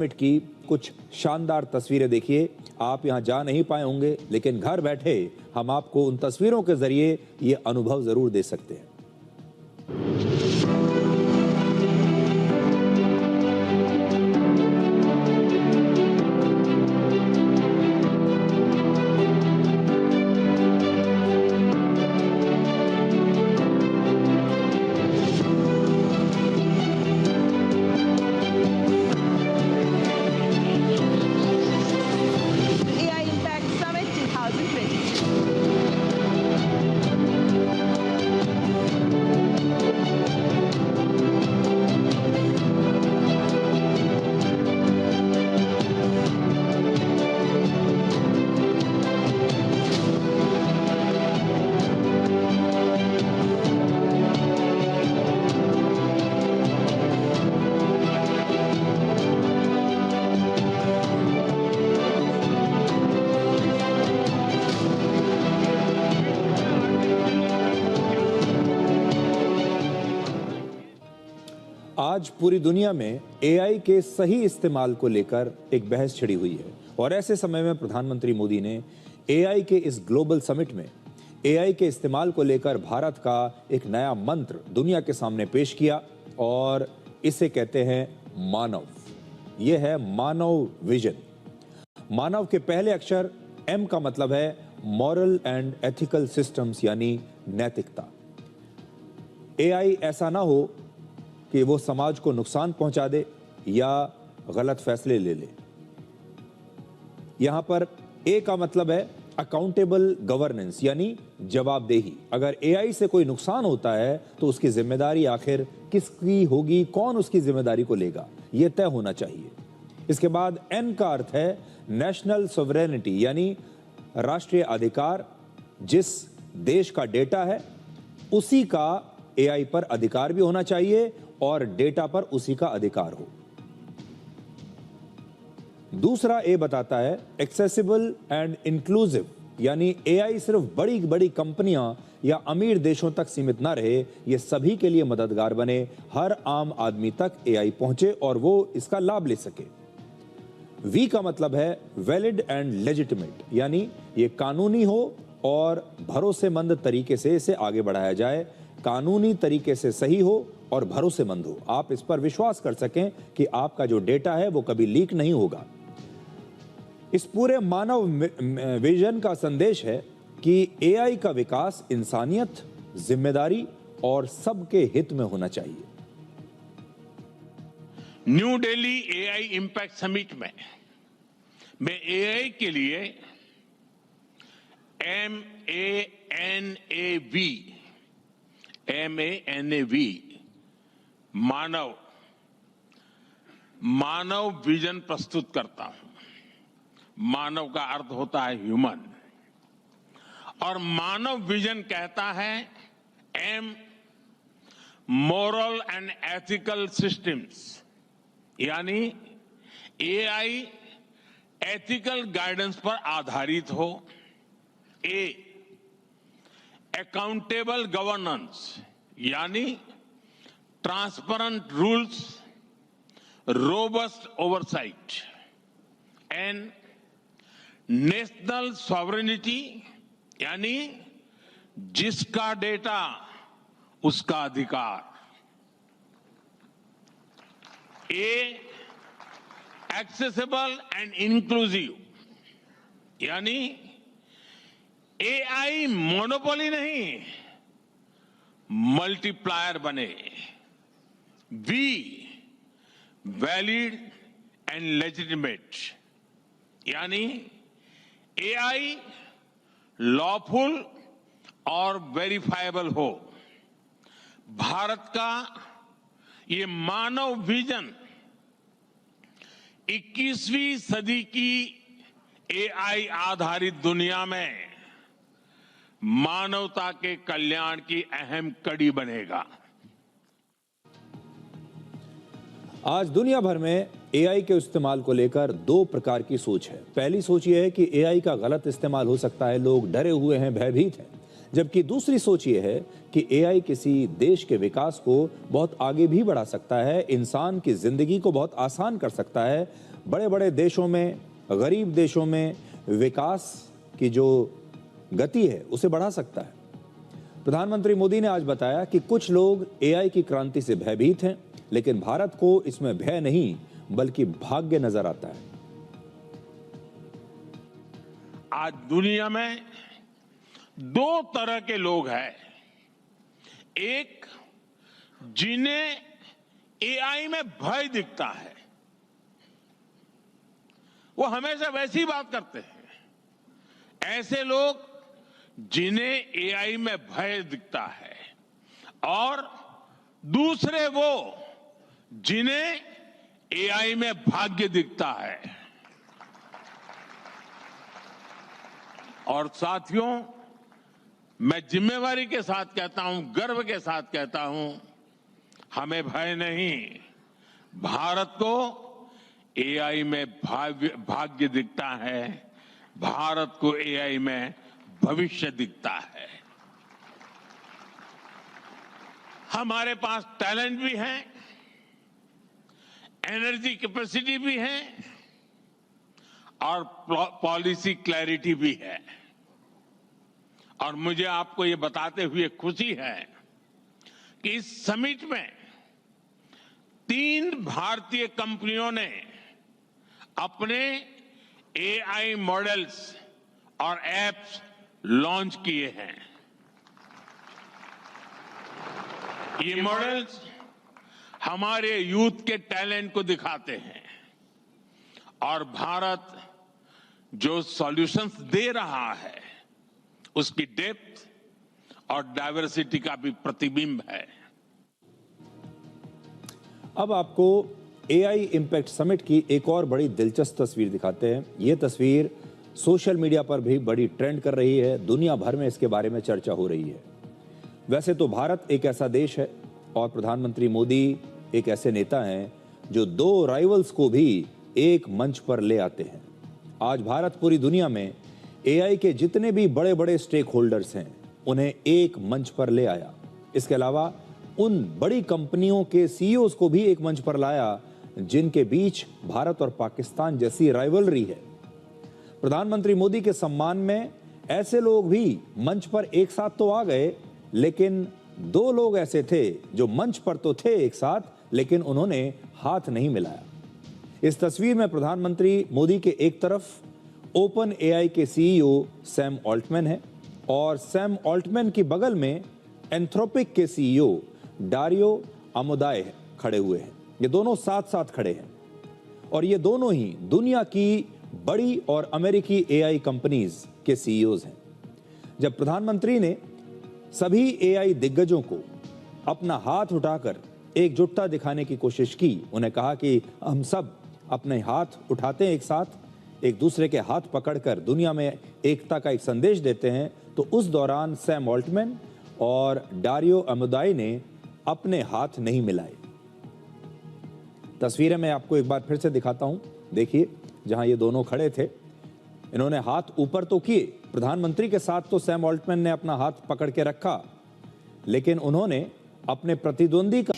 Summit की कुछ शानदार तस्वीरें देखिए। आप यहां जा नहीं पाए होंगे, लेकिन घर बैठे हम आपको उन तस्वीरों के जरिए ये अनुभव जरूर दे सकते हैं। AI Impact Summit 2020. आज पूरी दुनिया में एआई के सही इस्तेमाल को लेकर एक बहस छिड़ी हुई है और ऐसे समय में प्रधानमंत्री मोदी ने एआई के इस ग्लोबल समिट में एआई के इस्तेमाल को लेकर भारत का एक नया मंत्र दुनिया के सामने पेश किया और इसे कहते हैं मानव। यह है मानव विजन। मानव के पहले अक्षर एम का मतलब है मॉरल एंड एथिकल सिस्टम्स, यानी नैतिकता। एआई ऐसा ना हो कि वो समाज को नुकसान पहुंचा दे या गलत फैसले ले ले। यहां पर ए का मतलब है अकाउंटेबल गवर्नेंस, यानी जवाबदेही। अगर एआई से कोई नुकसान होता है तो उसकी जिम्मेदारी आखिर किसकी होगी, कौन उसकी जिम्मेदारी को लेगा, यह तय होना चाहिए। इसके बाद एन का अर्थ है नेशनल सॉवरेनिटी, यानी राष्ट्रीय अधिकार। जिस देश का डेटा है उसी का एआई पर अधिकार भी होना चाहिए और डेटा पर उसी का अधिकार हो। दूसरा ए बताता है एक्सेसिबल एंड इंक्लूसिव, यानी एआई सिर्फ बड़ी बड़ी कंपनियां या अमीर देशों तक सीमित ना रहे, ये सभी के लिए मददगार बने, हर आम आदमी तक एआई पहुंचे और वो इसका लाभ ले सके। वी का मतलब है वैलिड एंड लेजिटिमेट, यानी ये कानूनी हो और भरोसेमंद तरीके से इसे आगे बढ़ाया जाए। कानूनी तरीके से सही हो और भरोसेमंद हो, आप इस पर विश्वास कर सकें कि आपका जो डेटा है वो कभी लीक नहीं होगा। इस पूरे मानव विजन का संदेश है कि एआई का विकास इंसानियत, जिम्मेदारी और सबके हित में होना चाहिए। New Delhi AI impact summit में मैं एआई के लिए MANAV मानव विजन प्रस्तुत करता हूं। मानव का अर्थ होता है ह्यूमन, और मानव विजन कहता है M moral and ethical systems, यानी एआई एथिकल गाइडेंस पर आधारित हो। ए अकाउंटेबल गवर्नेंस, यानी transparent rules, robust oversight. And national sovereignty, यानी जिसका डेटा उसका अधिकार। ए एक्सेसिबल एंड इंक्लूसिव, यानी एआई मोनोपोली नहीं, मल्टीप्लायर बने। वी वैलिड एंड लेजिटिमेट, यानी एआई लॉफुल और वेरीफाइबल हो। भारत का ये मानव विजन 21वीं सदी की एआई आधारित दुनिया में मानवता के कल्याण की अहम कड़ी बनेगा। आज दुनिया भर में एआई के इस्तेमाल को लेकर दो प्रकार की सोच है। पहली सोच यह है कि एआई का गलत इस्तेमाल हो सकता है, लोग डरे हुए हैं, भयभीत हैं। जबकि दूसरी सोच ये है कि एआई किसी देश के विकास को बहुत आगे भी बढ़ा सकता है, इंसान की जिंदगी को बहुत आसान कर सकता है, बड़े बड़े देशों में, गरीब देशों में विकास की जो गति है उसे बढ़ा सकता है। प्रधानमंत्री मोदी ने आज बताया कि कुछ लोग एआई की क्रांति से भयभीत हैं, लेकिन भारत को इसमें भय नहीं बल्कि भाग्य नजर आता है। आज दुनिया में दो तरह के लोग हैं। एक, जिन्हें एआई में भय दिखता है, वो हमेशा वैसी बात करते हैं। ऐसे लोग जिन्हें एआई में भय दिखता है, और दूसरे वो जिन्हें एआई में भाग्य दिखता है। और साथियों, मैं जिम्मेवारी के साथ कहता हूं, गर्व के साथ कहता हूं, हमें भय नहीं, भारत को एआई में भाग्य दिखता है, भारत को एआई में भविष्य दिखता है। हमारे पास टैलेंट भी है, एनर्जी कैपेसिटी भी है, और पॉलिसी क्लैरिटी भी है। और मुझे आपको ये बताते हुए खुशी है कि इस समिट में 3 भारतीय कंपनियों ने अपने एआई मॉडल्स और एप्स लॉन्च किए हैं। ये मॉडल्स हमारे यूथ के टैलेंट को दिखाते हैं, और भारत जो सॉल्यूशंस दे रहा है उसकी डेप्थ और डाइवर्सिटी का भी प्रतिबिंब है। अब आपको एआई इम्पैक्ट समिट की एक और बड़ी दिलचस्प तस्वीर दिखाते हैं। ये तस्वीर सोशल मीडिया पर भी बड़ी ट्रेंड कर रही है, दुनिया भर में इसके बारे में चर्चा हो रही है। वैसे तो भारत एक ऐसा देश है और प्रधानमंत्री मोदी एक ऐसे नेता हैं जो 2 राइवल्स को भी एक मंच पर ले आते हैं। आज भारत पूरी दुनिया में एआई के जितने भी बड़े बड़े स्टेक होल्डर्स हैं उन्हें एक मंच पर ले आया। इसके अलावा उन बड़ी कंपनियों के सीईओज को भी एक मंच पर लाया जिनके बीच भारत और पाकिस्तान जैसी राइवलरी है। प्रधानमंत्री मोदी के सम्मान में ऐसे लोग भी मंच पर एक साथ तो आ गए, लेकिन 2 लोग ऐसे थे जो मंच पर तो थे एक साथ, लेकिन उन्होंने हाथ नहीं मिलाया। इस तस्वीर में प्रधानमंत्री मोदी के एक तरफ ओपन एआई के सीईओ सैम ऑल्टमैन है, और सैम ऑल्टमैन की बगल में एंथ्रोपिक के सीईओ डारियो अमोदाय खड़े हुए हैं। ये दोनों साथ साथ खड़े हैं, और ये दोनों ही दुनिया की बड़ी और अमेरिकी एआई कंपनीज के सीईओज हैं। जब प्रधानमंत्री ने सभी एआई दिग्गजों को अपना हाथ उठाकर एकजुटता दिखाने की कोशिश की, उन्हें कहा कि हम सब अपने हाथ उठाते हैं एक साथ, एक दूसरे के हाथ पकड़कर दुनिया में एकता का एक संदेश देते हैं, तो उस दौरान सैम ऑल्टमैन और डारियो अमोदाई ने अपने हाथ नहीं मिलाए। तस्वीरें मैं आपको एक बार फिर से दिखाता हूं। देखिए, जहां ये दोनों खड़े थे, इन्होंने हाथ ऊपर तो किए, प्रधानमंत्री के साथ तो सैम ऑल्टमैन ने अपना हाथ पकड़ के रखा, लेकिन उन्होंने अपने प्रतिद्वंदी का